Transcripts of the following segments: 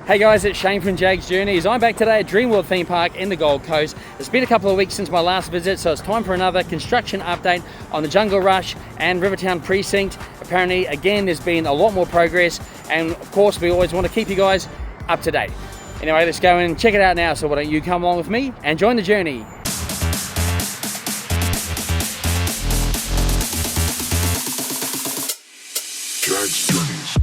Hey guys, it's Shane from Jaggs Journeys. I'm back today at Dreamworld Themepark in the Gold Coast. It's been a couple of weeks since my last visit, so it's time for another construction update on the Jungle Rush and Rivertown precinct. Apparently, again, there's been a lot more progress, and of course, we always want to keep you guys up to date. Anyway, let's go and check it out now, so why don't you come along with me and join the journey. Jaggs Journeys.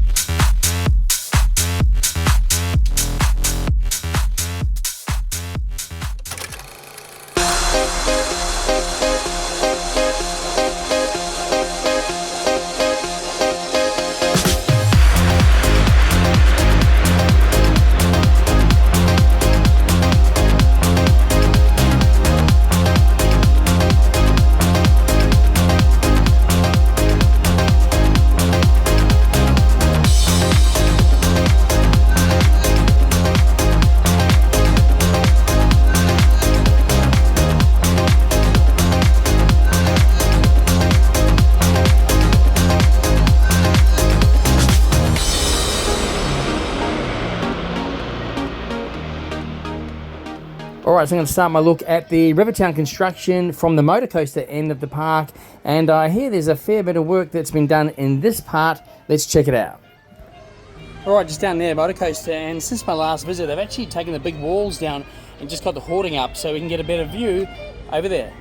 Alright, so I'm going to start my look at the Rivertown construction from the motor coaster end of the park, and I hear there's a fair bit of work that's been done in this part. Let's check it out. Alright, just down there, motor coaster, and since my last visit they've actually taken the big walls down and just got the hoarding up so we can get a better view over there.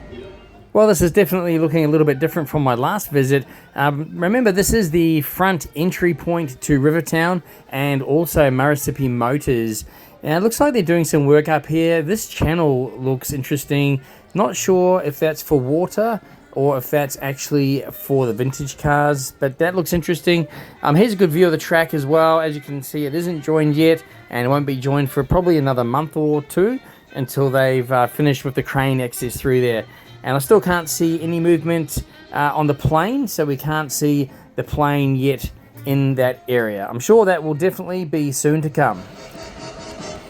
Well, this is definitely looking a little bit different from my last visit. Remember, this is the front entry point to Rivertown and also Murrissippi Motors. Now, it looks like they're doing some work up here. This channel looks interesting. Not sure if that's for water or if that's actually for the vintage cars, but that looks interesting. Here's a good view of the track as well. As you can see, it isn't joined yet, and it won't be joined for probably another month or two until they've finished with the crane access through there. And I still can't see any movement on the plane, so we can't see the plane yet in that area. I'm sure that will definitely be soon to come.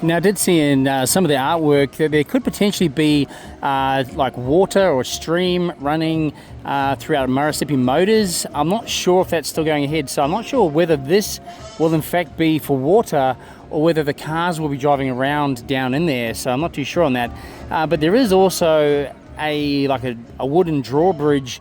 Now, I did see in some of the artwork that there could potentially be like water or stream running throughout Murrissippi Motors. I'm not sure if that's still going ahead, so I'm not sure whether this will in fact be for water or whether the cars will be driving around down in there, so I'm not too sure on that. But there is also a wooden drawbridge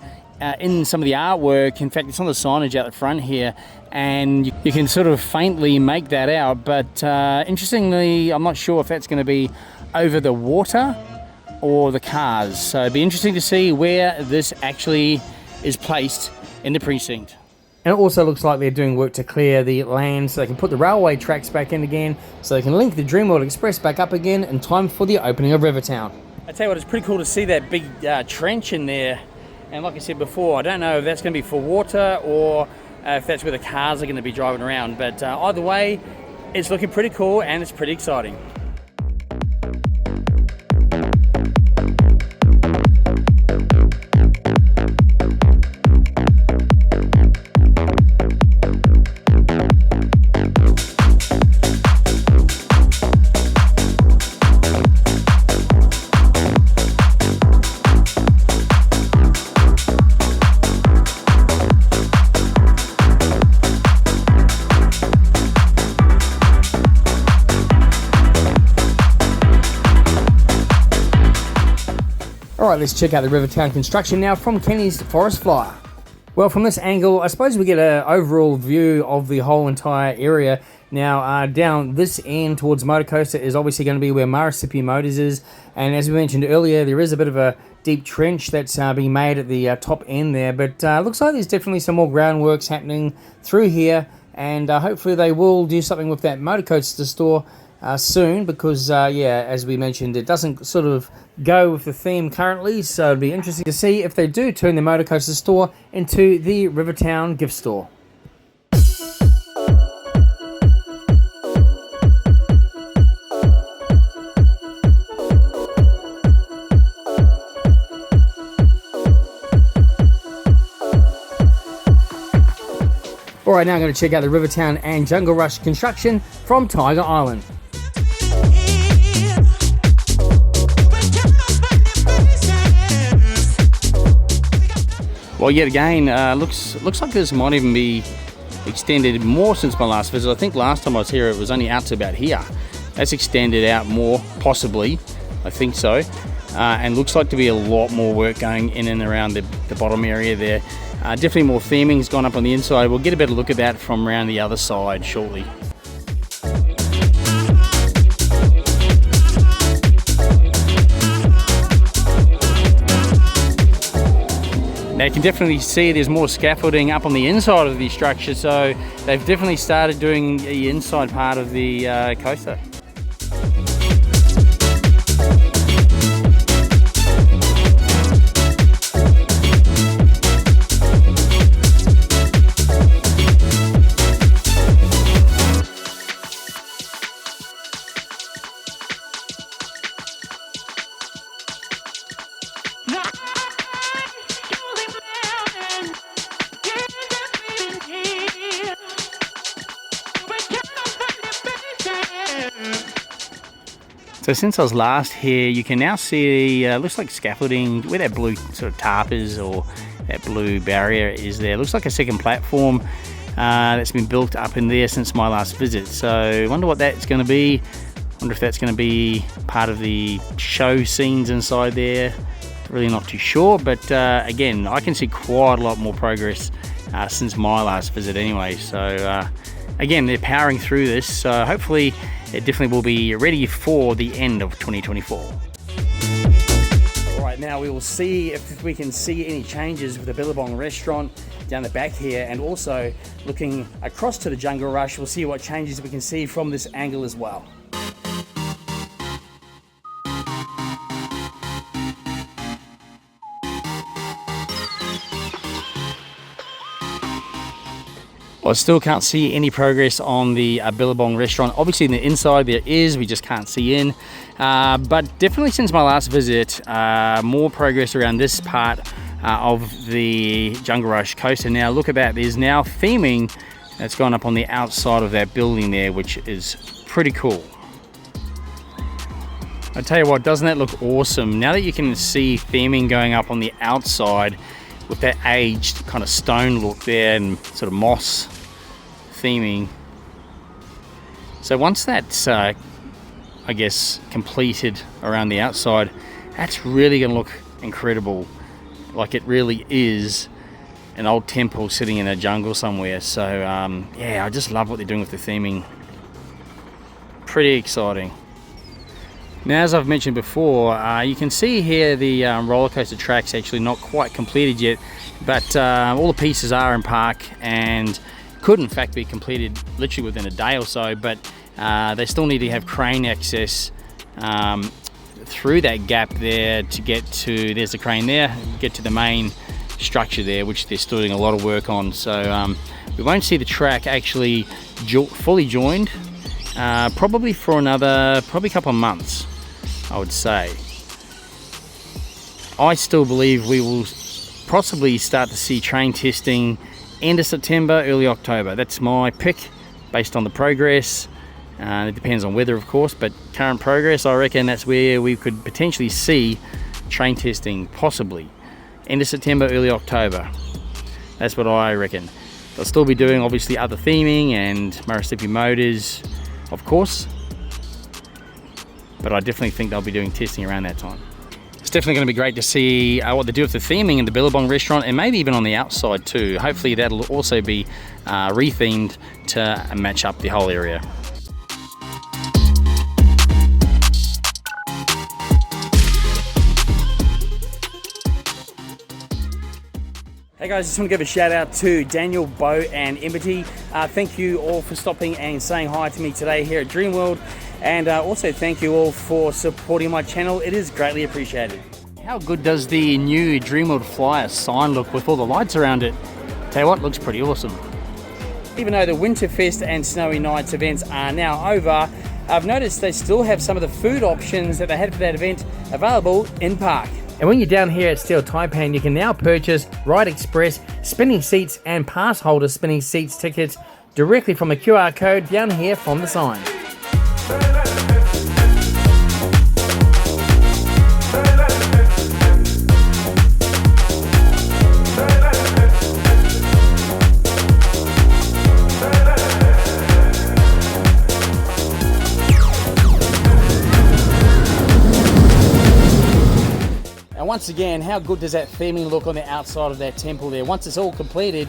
in some of the artwork. In fact, it's on the signage out the front here, and you can sort of faintly make that out, but interestingly, I'm not sure if that's going to be over the water or the cars, so it'd be interesting to see where this actually is placed in the precinct. And it also looks like they're doing work to clear the land so they can put the railway tracks back in again, so they can link the Dreamworld Express back up again in time for the opening of Rivertown. I tell you what, it's pretty cool to see that big trench in there. And like I said before, I don't know if that's going to be for water or if that's where the cars are going to be driving around. But either way, it's looking pretty cool and it's pretty exciting. Alright, let's check out the Rivertown construction now from Kenny's Forest Flyer. Well, from this angle, I suppose we get an overall view of the whole entire area. Now, down this end towards Motor Coaster is obviously going to be where Murrissippi Motors is, and as we mentioned earlier, there is a bit of a deep trench that's being made at the top end there, but looks like there's definitely some more groundworks happening through here, and hopefully they will do something with that Motor Coaster store soon, because yeah, as we mentioned, it doesn't sort of go with the theme currently, so it'd be interesting to see if they do turn the Motor Coaster store into the Rivertown gift store. Alright, now I'm going to check out the Rivertown and Jungle Rush construction from Tiger Island. Well, yet again, looks like this might even be extended more since my last visit. I think last time I was here it was only out to about here. That's extended out more, possibly, I think so, and looks like to be a lot more work going in and around the bottom area there. Definitely more theming's gone up on the inside. We'll get a better look at that from around the other side shortly. Now you can definitely see there's more scaffolding up on the inside of the structure, so they've definitely started doing the inside part of the coaster. So since I was last here, you can now see, looks like scaffolding, where that blue sort of tarp is, or that blue barrier is there. Looks like a second platform that's been built up in there since my last visit. So I wonder what that's going to be. Wonder if that's going to be part of the show scenes inside there. Really not too sure, but again, I can see quite a lot more progress since my last visit anyway. So again, they're powering through this, so hopefully it definitely will be ready for the end of 2024. All right, now we will see if we can see any changes with the Billabong restaurant down the back here, and also looking across to the Jungle Rush, we'll see what changes we can see from this angle as well. I still can't see any progress on the Billabong restaurant. Obviously in the inside there is, we just can't see in. But definitely since my last visit, more progress around this part of the Jungle Rush coaster. Now look at that, there's now theming that's gone up on the outside of that building there, which is pretty cool. I tell you what, doesn't that look awesome? Now that you can see theming going up on the outside with that aged kind of stone look there and sort of moss theming. So once that's I guess completed around the outside, that's really gonna look incredible, like it really is an old temple sitting in a jungle somewhere. So yeah, I just love what they're doing with the theming. Pretty exciting. Now, as I've mentioned before, you can see here the roller coaster track's actually not quite completed yet, but all the pieces are in park and could in fact be completed literally within a day or so, but they still need to have crane access through that gap there to get to, there's the crane there, get to the main structure there, which they're still doing a lot of work on. So we won't see the track actually fully joined probably for another a couple of months, I would say. I still believe we will possibly start to see train testing end of September, early October. That's my pick based on the progress. It depends on weather, of course, but current progress, I reckon that's where we could potentially see train testing, possibly end of September, early October. That's what I reckon. They'll still be doing obviously other theming and Murrissippi Motors, of course, but I definitely think they'll be doing testing around that time. It's definitely going to be great to see what they do with the theming in the Billabong restaurant, and maybe even on the outside too. Hopefully that'll also be rethemed to match up the whole area. Hey guys, just want to give a shout out to Daniel, Bo and Embity. Thank you all for stopping and saying hi to me today here at Dreamworld, and also thank you all for supporting my channel. It is greatly appreciated. How good does the new Dreamworld Flyer sign look with all the lights around it? Tell you what, looks pretty awesome. Even though the Winterfest and Snowy Nights events are now over, I've noticed they still have some of the food options that they had for that event available in park. And when you're down here at Steel Taipan, you can now purchase Ride Express spinning seats and pass holder spinning seats tickets directly from a QR code down here from the sign. once again, how good does that theming look on the outside of that temple there? Once it's all completed,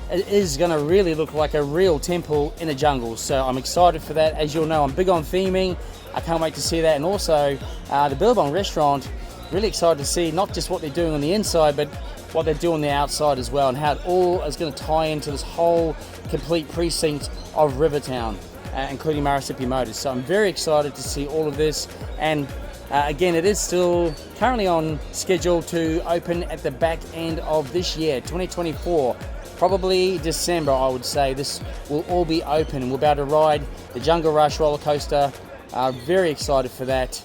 it is going to really look like a real temple in a jungle. So I'm excited for that. As you'll know, I'm big on theming. I can't wait to see that. And also the Billabong restaurant, really excited to see not just what they're doing on the inside, but what they're doing on the outside as well, and how it all is going to tie into this whole complete precinct of Rivertown, including Murrissippi Motors. So I'm very excited to see all of this. And again, it is still currently on schedule to open at the back end of this year, 2024. Probably December, I would say. This will all be open and we'll be able to ride the Jungle Rush Rollercoaster. Very excited for that.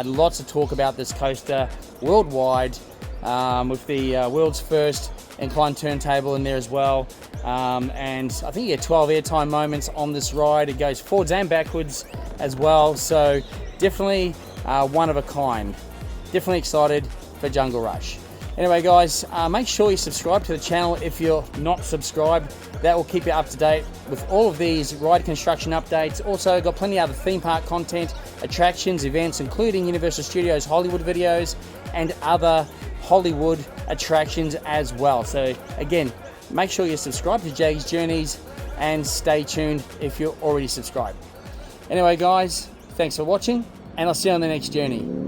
Lots of talk about this coaster worldwide, with the world's first inclined turntable in there as well. And I think you get 12 airtime moments on this ride. It goes forwards and backwards as well. So definitely one of a kind. Definitely excited for Jungle Rush. Anyway guys, make sure you subscribe to the channel if you're not subscribed. That will keep you up to date with all of these ride construction updates. Also got plenty of other theme park content, attractions, events, including Universal Studios Hollywood videos and other Hollywood attractions as well. So again, make sure you subscribe to Jaggs Journeys and stay tuned if you're already subscribed. Anyway guys, thanks for watching and I'll see you on the next journey.